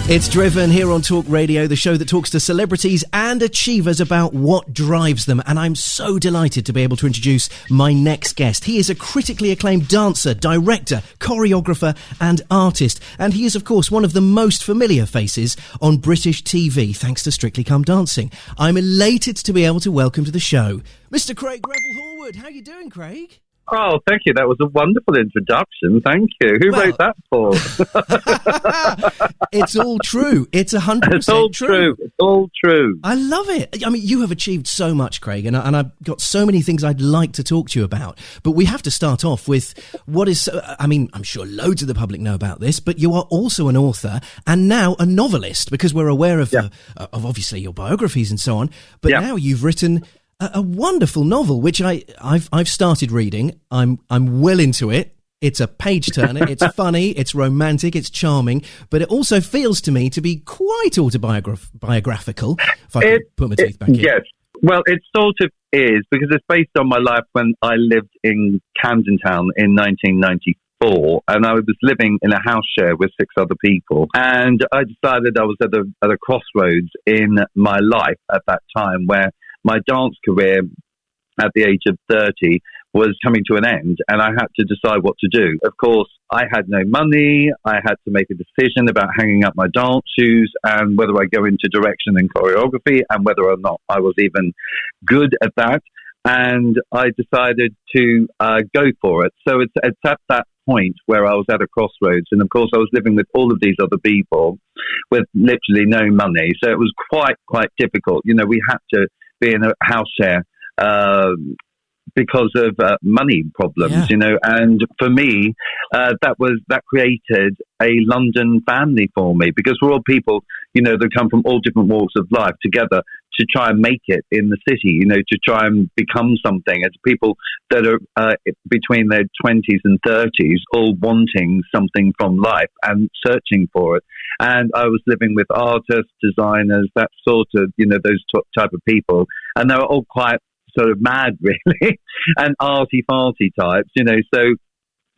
It's Driven here on Talk Radio, the show that talks to celebrities and achievers about what drives them. And I'm so delighted to be able to introduce my next guest. He is a critically acclaimed dancer, director, choreographer and artist. And he is, of course, one of the most familiar faces on British TV, thanks to Strictly Come Dancing. I'm elated to be able to welcome to the show Mr. Craig Revel Horwood. How are you doing, Craig? Oh, thank you. That was a wonderful introduction. Thank you. Who wrote that for? It's all true. It's 100% It's all true. It's all true. I love it. I mean, you have achieved so much, Craig, and I've got so many things I'd like to talk to you about. But we have to start off with what is... I mean, I'm sure loads of the public know about this, but you are also an author and now a novelist, because we're aware of obviously your biographies and so on. But now you've written... a wonderful novel, which I've started reading. I'm well into it. It's a page turner. It's funny. It's romantic. It's charming. But it also feels to me to be quite autobiographical. If I can put my teeth back in. Yes. Well, it sort of is, because it's based on my life when I lived in Camden Town in 1994. And I was living in a house share with 6 other people. And I decided I was at a crossroads in my life at that time, where my dance career at the age of 30 was coming to an end, and I had to decide what to do. Of course, I had no money. I had to make a decision about hanging up my dance shoes and whether I go into direction and choreography and whether or not I was even good at that. And I decided to go for it. So it's at that point where I was at a crossroads. And of course, I was living with all of these other people with literally no money. So it was quite difficult. You know, we had to be in a house share because of money problems, you know. And for me, that created a London family for me, because we're all people, you know, that come from all different walks of life together to try and make it in the city, you know, to try and become something. It's people that are between their 20s and 30s, all wanting something from life and searching for it. And I was living with artists, designers, that sort of, you know, those type of people. And they were all quite sort of mad, really, and arty-farty types, you know. So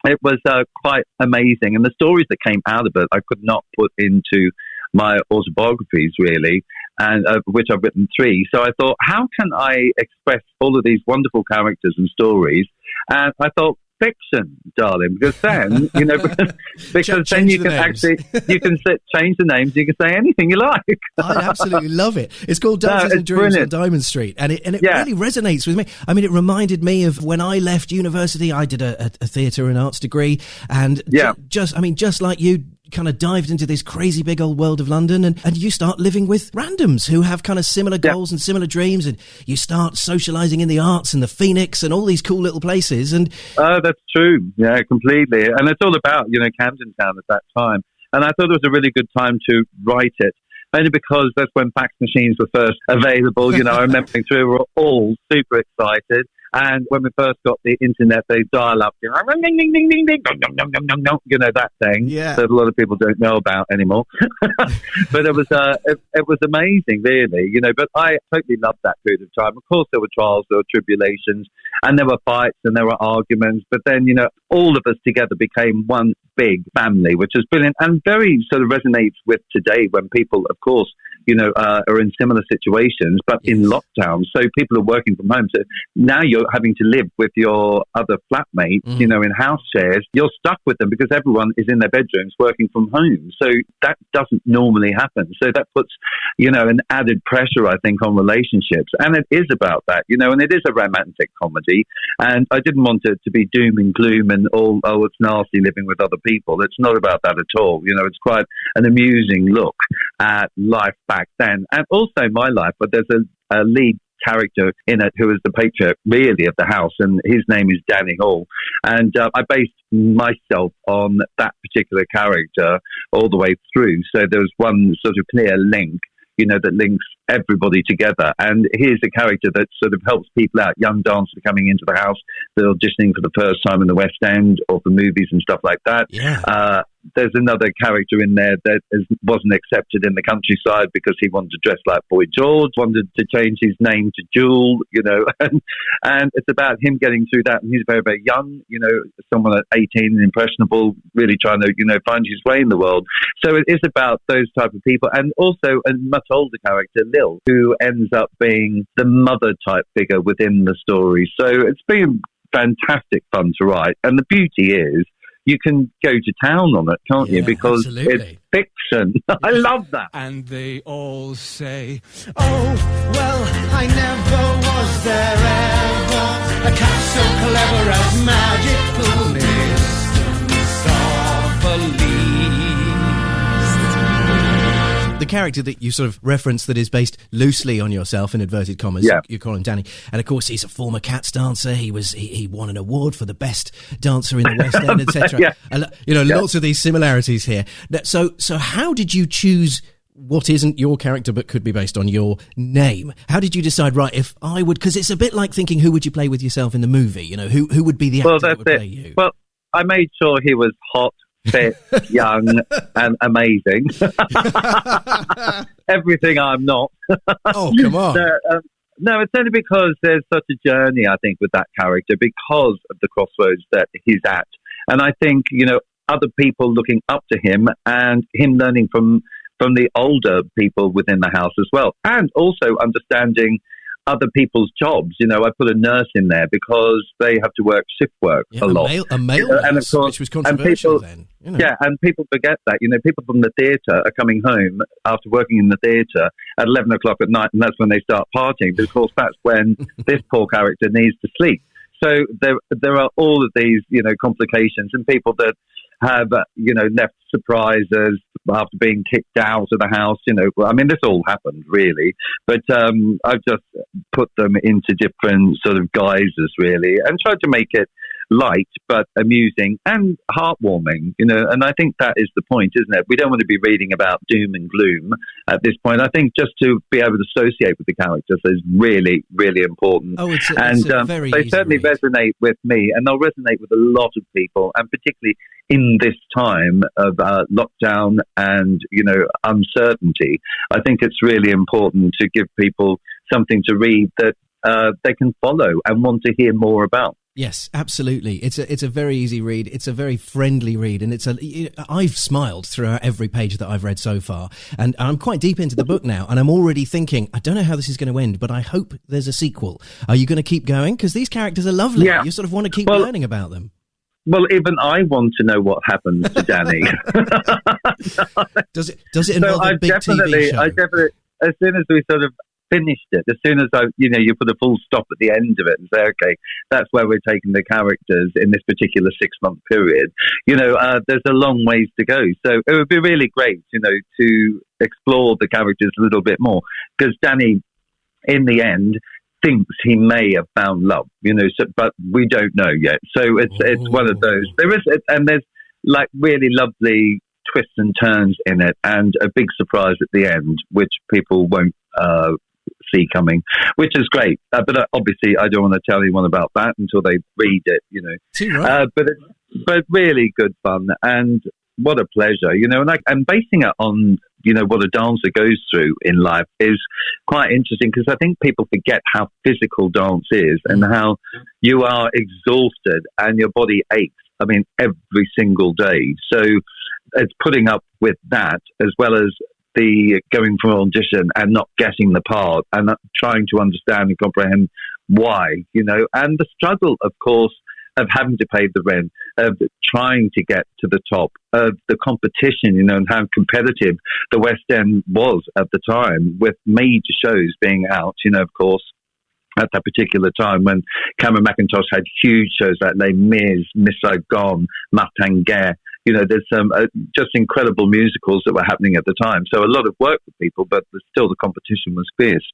it was quite amazing. And the stories that came out of it, I could not put into my autobiographies, really, and which I've written 3. So I thought, how can I express all of these wonderful characters and stories? And I thought, fiction, darling, because then, you know, because then you can actually, you can change the names, you can say anything you like. I absolutely love it. It's called Dances and Dreams on Diamond Street, and it really resonates with me. I mean, it reminded me of when I left university. I did a theatre and arts degree, and just like you, kind of dived into this crazy big old world of London, and you start living with randoms who have kind of similar goals and similar dreams, and you start socialising in the arts and the Phoenix and all these cool little places. And that's true. Yeah, completely. And it's all about, you know, Camden Town at that time. And I thought it was a really good time to write it, only because that's when fax machines were first available. You know, I remember we were all super excited. And when we first got the internet, they dial up, you know, ding, ding, ding, ding, ding, you know, that thing that a lot of people don't know about anymore. But it was amazing, really, you know. But I totally loved that period of time. Of course, there were trials, there were tribulations, and there were fights and there were arguments. But then, you know, all of us together became one big family, which is brilliant and very sort of resonates with today, when people, of course, you know, are in similar situations, but in lockdown. So people are working from home. So now you're having to live with your other flatmates, you know, in house shares. You're stuck with them because everyone is in their bedrooms working from home. So that doesn't normally happen. So that puts, you know, an added pressure, I think, on relationships. And it is about that, you know, and it is a romantic comedy. And I didn't want it to be doom and gloom and all, oh, it's nasty living with other people. It's not about that at all. You know, it's quite an amusing look at life back then, and also my life. But there's a lead character in it who is the patriarch, really, of the house, and his name is Danny Hall. And I based myself on that particular character all the way through. So there's one sort of clear link, you know, that links everybody together. And here's a character that sort of helps people out, young dancers coming into the house, that are auditioning for the first time in the West End or for movies and stuff like that. there's another character in there that wasn't accepted in the countryside because he wanted to dress like Boy George, wanted to change his name to Jewel, and it's about him getting through that. And he's very, very young, someone at 18, impressionable, really trying to, find his way in the world. So it is about those type of people. And also a much older character, Lil, who ends up being the mother type figure within the story. So it's been fantastic fun to write. And the beauty is, you can go to town on it, can't you? Because absolutely. It's fiction. I love that. And they all say, oh, well, I never was there ever. A cat so clever as magical mist and leaves. The character that you sort of reference that is based loosely on yourself, in inverted commas, you call him Danny. And of course, he's a former Cats dancer. He won an award for the best dancer in the West End, etc. Lots of these similarities here. So how did you choose what isn't your character but could be based on your name? How did you decide, right, if I would, because it's a bit like thinking who would you play with yourself in the movie? Who would be the actor that would play you? Well, I made sure he was hot, fit, young, and amazing. Everything I'm not. Oh, come on. No, it's only because there's such a journey, I think, with that character because of the crossroads that he's at. And I think, other people looking up to him and him learning from the older people within the house as well. And also understanding other people's jobs. I put a nurse in there because they have to work shift work a lot. A male nurse, and of course, which was controversial then. Yeah, and people forget that. People from the theatre are coming home after working in the theatre at 11 o'clock at night, and that's when they start partying. But of course, that's when this poor character needs to sleep. So there are all of these, complications, and people that have, left surprises after being kicked out of the house. This all happened really, but I've just put them into different sort of guises really, and tried to make it light but amusing and heartwarming, and I think that is the point, isn't it? We don't want to be reading about doom and gloom at this point. I think just to be able to associate with the characters is really, really important. Oh, it's a very they certainly resonate with me, and they'll resonate with a lot of people, and particularly in this time of lockdown and, uncertainty. I think it's really important to give people something to read that they can follow and want to hear more about. Yes, absolutely. It's a very easy read. It's a very friendly read, and I've smiled throughout every page that I've read so far, and I'm quite deep into the book now, and I'm already thinking, I don't know how this is going to end, but I hope there's a sequel. Are you going to keep going? Because these characters are lovely. Yeah. You sort of want to keep learning about them. Well, even I want to know what happens to Danny. Does it involve a big TV show? I definitely, as soon as we sort of finished it, as soon as you put a full stop at the end of it and say, okay, that's where we're taking the characters in this particular 6-month period. There's a long ways to go. So it would be really great, to explore the characters a little bit more, because Danny, in the end, thinks he may have found love, but we don't know yet. So it's one of those. There's like really lovely twists and turns in it, and a big surprise at the end, which people won't see coming, which is great. But obviously, I don't want to tell anyone about that until they read it. Right. But really good fun, and what a pleasure, and basing it on what a dancer goes through in life is quite interesting, because I think people forget how physical dance is and how you are exhausted and your body aches. Every single day. So it's putting up with that, as well as the going for an audition and not getting the part, and trying to understand and comprehend why, and the struggle, of course, of having to pay the rent, of trying to get to the top, of the competition, and how competitive the West End was at the time, with major shows being out, of course, at that particular time when Cameron Mackintosh had huge shows like Les Mis, Miss Saigon, Martin Guerre. There's some just incredible musicals that were happening at the time. So a lot of work for people, but still the competition was fierce.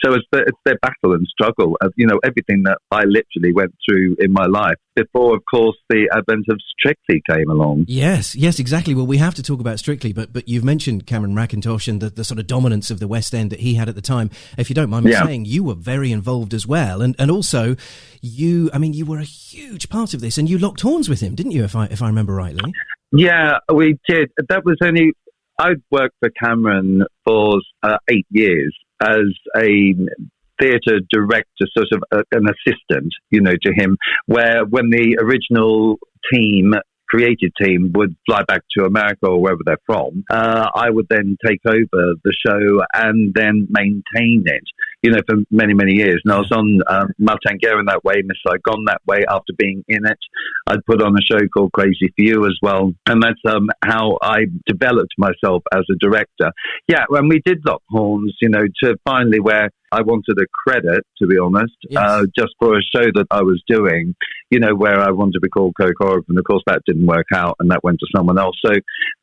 So it's their battle and struggle of, everything that I literally went through in my life before, of course, the advent of Strictly came along. Yes, exactly. Well, we have to talk about Strictly, but you've mentioned Cameron Mackintosh and the sort of dominance of the West End that he had at the time. If you don't mind me saying, you were very involved as well. And also, you were a huge part of this, and you locked horns with him, didn't you, if I remember rightly? Yeah, we did. That was only, I'd worked for Cameron for 8 years as a theatre director, sort of an assistant, to him, where when the original creative team would fly back to America or wherever they're from, I would then take over the show and then maintain it, for many, many years. And I was on Maltanguera that way, Miss Saigon that way after being in it. I'd put on a show called Crazy for You as well. And that's how I developed myself as a director. Yeah, when we did Lock Horns, to finally where I wanted a credit, to be honest, yes. Just for a show that I was doing, where I wanted to be called co-choreographer, and of course that didn't work out, and that went to someone else. So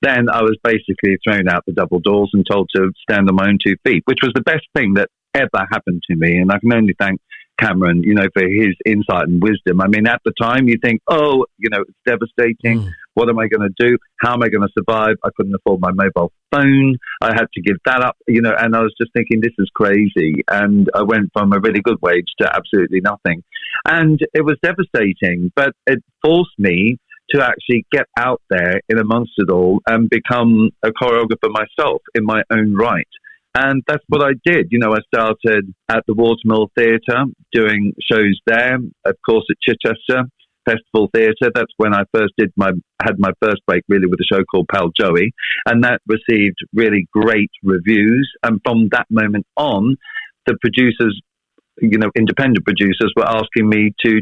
then I was basically thrown out the double doors and told to stand on my own 2 feet, which was the best thing that ever happened to me. And I can only thank Cameron, for his insight and wisdom. I mean, at the time you think, it's devastating. What am I going to do? How am I going to survive? I couldn't afford my mobile phone. I had to give that up, and I was just thinking, this is crazy. And I went from a really good wage to absolutely nothing. And it was devastating, but it forced me to actually get out there in amongst it all and become a choreographer myself in my own right. And that's what I did. I started at the Watermill Theatre doing shows there, of course at Chichester Festival Theatre. That's when I first had my first break really with a show called Pal Joey, and that received really great reviews. And from that moment on, the producers, independent producers were asking me to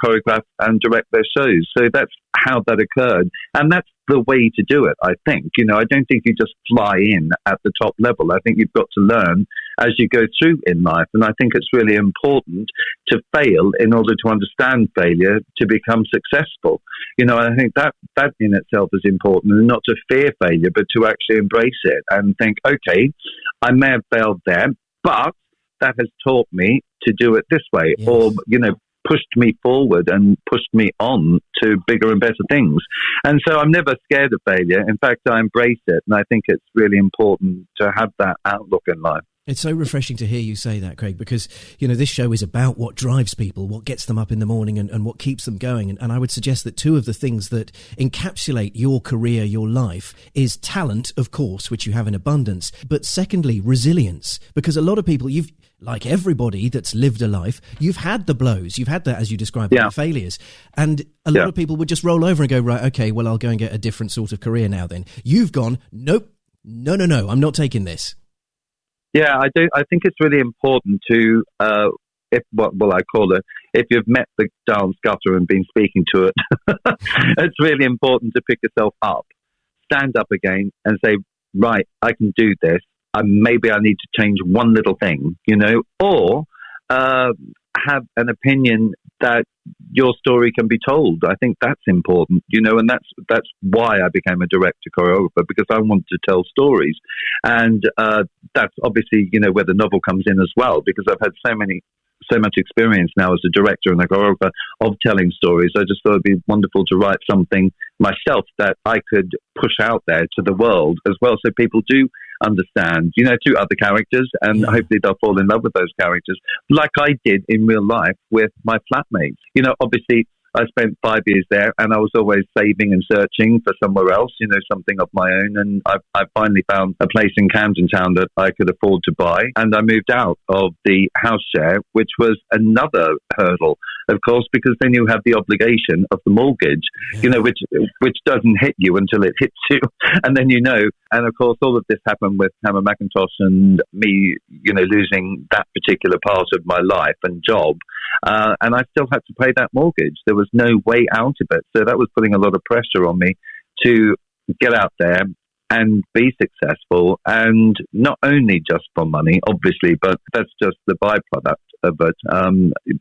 choreograph and direct their shows. So that's how that occurred. And that's the way to do it, I think. I don't think you just fly in at the top level. I think you've got to learn as you go through in life. And I think it's really important to fail in order to understand failure to become successful. I think that in itself is important, and not to fear failure, but to actually embrace it and think, okay, I may have failed there, but that has taught me to do it this way, yes. Or, pushed me forward and pushed me on to bigger and better things. And so I'm never scared of failure. In fact, I embrace it. And I think it's really important to have that outlook in life. It's so refreshing to hear you say that, Craig, because, this show is about what drives people, what gets them up in the morning and what keeps them going. And I would suggest that 2 of the things that encapsulate your career, your life, is talent, of course, which you have in abundance. But secondly, resilience, because a lot of people, like everybody that's lived a life, you've had the blows, you've had that, as you described, the failures. And a lot of people would just roll over and go, right, okay, well, I'll go and get a different sort of career now then. You've gone, nope, no, I'm not taking this. Yeah, I do. I think it's really important to, if you've met the dance gutter and been speaking to it, it's really important to pick yourself up, stand up again and say, right, I can do this. Maybe I need to change one little thing, or have an opinion that your story can be told. I think that's important, and that's why I became a director choreographer, because I wanted to tell stories. And that's obviously, where the novel comes in as well, because I've had so much experience now as a director and a choreographer of telling stories. I just thought it'd be wonderful to write something myself that I could push out there to the world as well, so people do understand, to other characters, and hopefully they'll fall in love with those characters, like I did in real life with my flatmates. Obviously I spent 5 years there, and I was always saving and searching for somewhere else, something of my own. And I finally found a place in Camden Town that I could afford to buy. And I moved out of the house share, which was another hurdle, of course, because then you have the obligation of the mortgage, which doesn't hit you until it hits you. And then, and of course, all of this happened with Cameron Mackintosh and me, losing that particular part of my life and job. And I still had to pay that mortgage. There was no way out of it. So that was putting a lot of pressure on me to get out there and be successful, and not only just for money, obviously, but that's just the byproduct of it.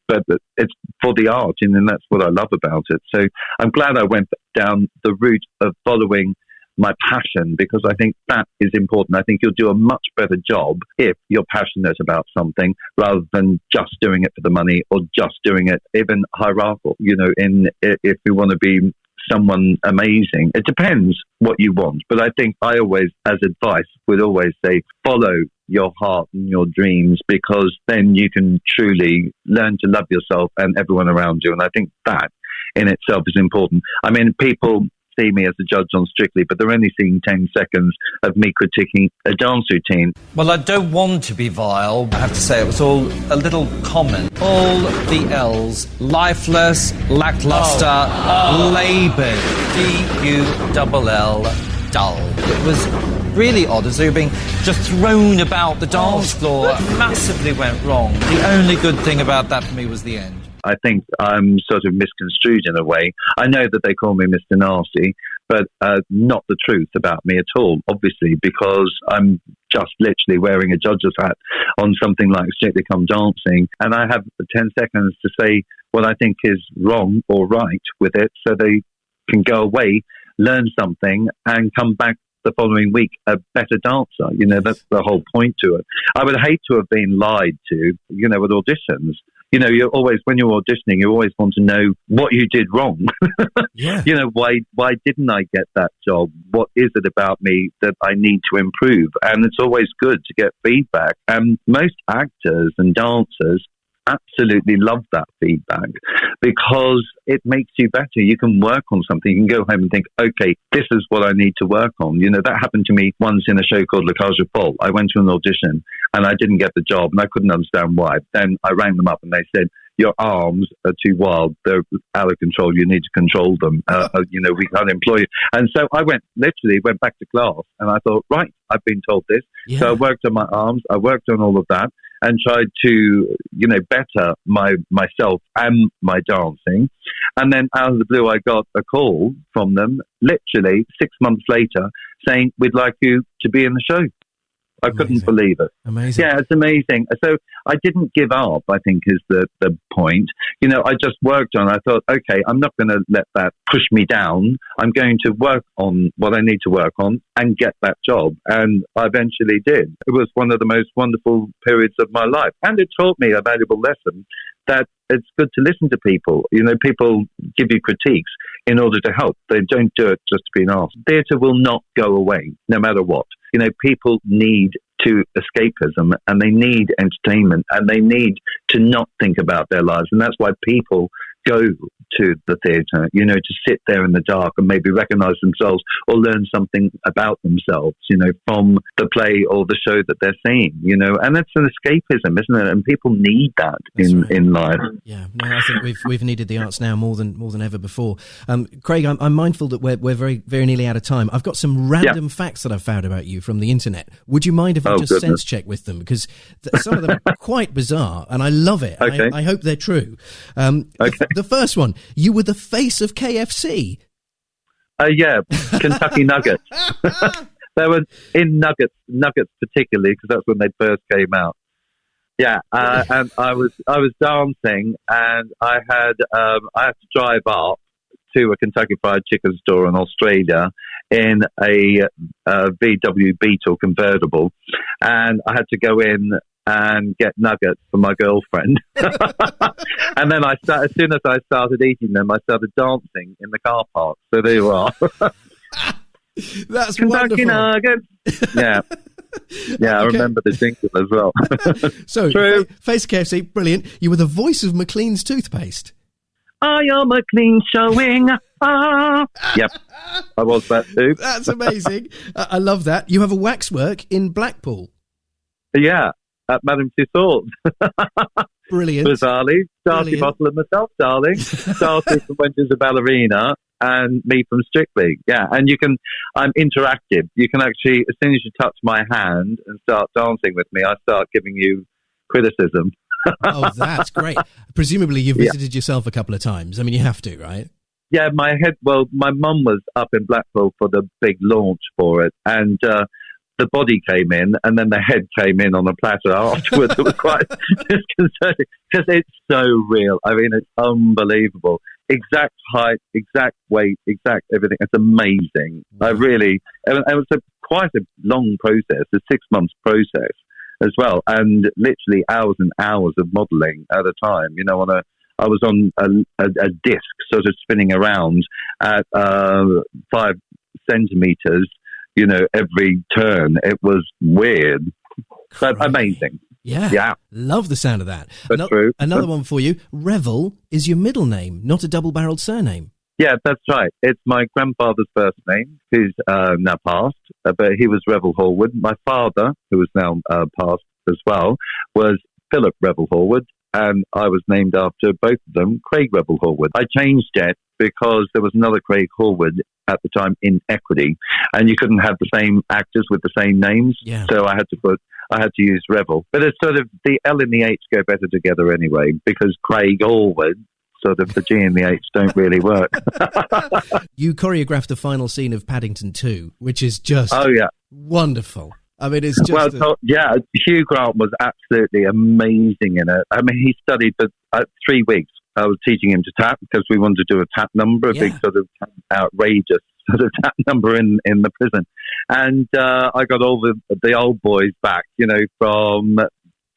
But it's for the art, and that's what I love about it. So I'm glad I went down the route of following my passion, because I think that is important. I think you'll do a much better job if you're passionate about something rather than just doing it for the money, or just doing it even hierarchical, if you want to be someone amazing. It depends what you want. But I think I always, as advice, would always say, follow your heart and your dreams, because then you can truly learn to love yourself and everyone around you. And I think that in itself is important. I mean, people see me as a judge on Strictly, but they're only seeing 10 seconds of me critiquing a dance routine. Well, I don't want to be vile. I have to say it was all a little common. All the L's, lifeless, lackluster, laboured, D-U-double-L, dull. It was really odd, as though you're being just thrown about the dance floor. Massively went wrong. The only good thing about that for me was the end. I think I'm sort of misconstrued in a way. I know that they call me Mr. Nasty, but not the truth about me at all, obviously, because I'm just literally wearing a judge's hat on something like Strictly Come Dancing, and I have 10 seconds to say what I think is wrong or right with it, so they can go away, learn something, and come back the following week a better dancer. You know, that's the whole point to it. I would hate to have been lied to, you know, with auditions. You know, you're always, when you're auditioning, you always want to know what you did wrong. Yeah. You know, why didn't I get that job? What is it about me that I need to improve? And it's always good to get feedback. And most actors and dancers absolutely love that feedback because it makes you better. You can work on something. You can go home and think, okay, this is what I need to work on. You know, that happened to me once in a show called La Cage aux Folles. I went to an audition and I didn't get the job and I couldn't understand why. Then I rang them up and they said, your arms are too wild. They're out of control. You need to control them. You know, we can't employ you. And so I literally went back to class and I thought, right, I've been told this. Yeah. So I worked on my arms. I worked on all of that and tried to, you know, better myself and my dancing. And then out of the blue, I got a call from them literally 6 months later saying, we'd like you to be in the show. I couldn't believe it. Amazing. Yeah, it's amazing. So I didn't give up, I think, is the point. You know, I just worked on it. I thought, okay, I'm not going to let that push me down. I'm going to work on what I need to work on and get that job. And I eventually did. It was one of the most wonderful periods of my life. And it taught me a valuable lesson that it's good to listen to people. You know, people give you critiques in order to help. They don't do it just to be an arse. Theatre will not go away, no matter what. You know, people need to escapism and they need entertainment and they need to not think about their lives. And that's why people go to the theatre, you know, to sit there in the dark and maybe recognise themselves or learn something about themselves, you know, from the play or the show that they're seeing, you know. And that's an escapism, isn't it? And people need that in life. Yeah, no, I think we've needed the arts now more than ever before. Craig, I'm mindful that we're very, very nearly out of time. I've got some random facts that I've found about you from the internet. Would you mind if I just sense check with them? Because some of them are quite bizarre and I love it. Okay. I hope they're true. The first one, you were the face of KFC. Yeah, Kentucky Nuggets. They were in Nuggets particularly because that's when they first came out. Yeah, and I was dancing, and I had to drive up to a Kentucky Fried Chicken store in Australia in a VW Beetle convertible, and I had to go in and get nuggets for my girlfriend. And then as soon as I started eating them, I started dancing in the car park. So there you are. That's Kentucky wonderful. Nuggets. Yeah. Yeah, I remember the jingle as well. So, True. Face KFC, brilliant. You were the voice of McLean's toothpaste. I am a clean showing. Yep, I was that too. That's amazing. I love that. You have a waxwork in Blackpool. Yeah, at Madame Tussauds. Brilliant. Bizarrely, Darcy Bottle and myself, darling. Darcy from When She's a Ballerina and me from Strictly. Yeah, and I'm interactive. You can actually, as soon as you touch my hand and start dancing with me, I start giving you criticism. Oh, that's great. Presumably you've visited yourself a couple of times. I mean, you have to, right? Yeah, my mum was up in Blackpool for the big launch for it, and the body came in, and then the head came in on a platter afterwards. It was quite disconcerting because it's so real. I mean, it's unbelievable. Exact height, exact weight, exact everything. It's amazing. It was quite a long process, a 6 months process as well, and literally hours and hours of modelling at a time. You know, I was on a disc sort of spinning around at 5 centimetres, you know, every turn. It was weird, but amazing. Yeah. Love the sound of that. That's true. Another one for you. Revel is your middle name, not a double-barreled surname. Yeah, that's right. It's my grandfather's first name, who's now passed, but he was Revel Horwood. My father, who is now passed as well, was Philip Revel Horwood, and I was named after both of them, Craig Revel Horwood. I changed it because there was another Craig Horwood at the time in Equity, and you couldn't have the same actors with the same names, so I had to use Revel. But it's sort of the L and the H go better together anyway, because Craig Horwood, sort of the G and the H don't really work. You choreographed the final scene of Paddington 2, which is just wonderful. I mean, it's just... Hugh Grant was absolutely amazing in it. I mean, he studied for 3 weeks. I was teaching him to tap because we wanted to do a tap number, a big sort of outrageous sort of tap number in the prison. And I got all the old boys back, from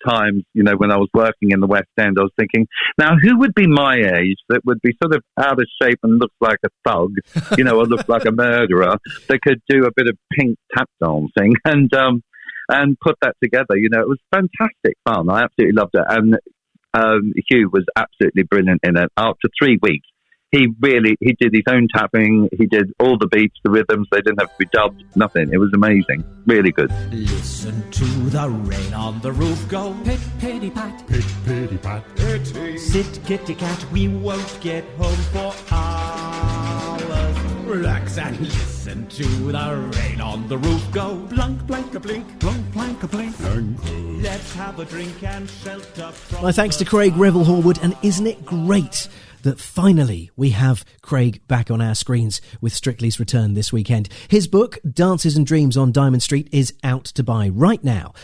times, when I was working in the West End. I was thinking, now who would be my age that would be sort of out of shape and look like a thug, or look like a murderer, that could do a bit of pink tap dancing and put that together. It was fantastic fun. I absolutely loved it. And Hugh was absolutely brilliant in it. After 3 weeks, he did his own tapping. He did all the beats, the rhythms. They didn't have to be dubbed, nothing. It was amazing. Really good. Listen to the rain on the roof go. Pit, pitty, pat. Pit, pitty, pat. Pitty. Sit, kitty, cat. We won't get home for hours. Relax and listen to the rain on the roof go. Blunk, blank, a blink. Blunk, blank, a blink. Let's have a drink and shelter from... My thanks to Craig Revel Horwood, and isn't it great that finally we have Craig back on our screens with Strictly's return this weekend. His book, Dances and Dreams on Diamond Street, is out to buy right now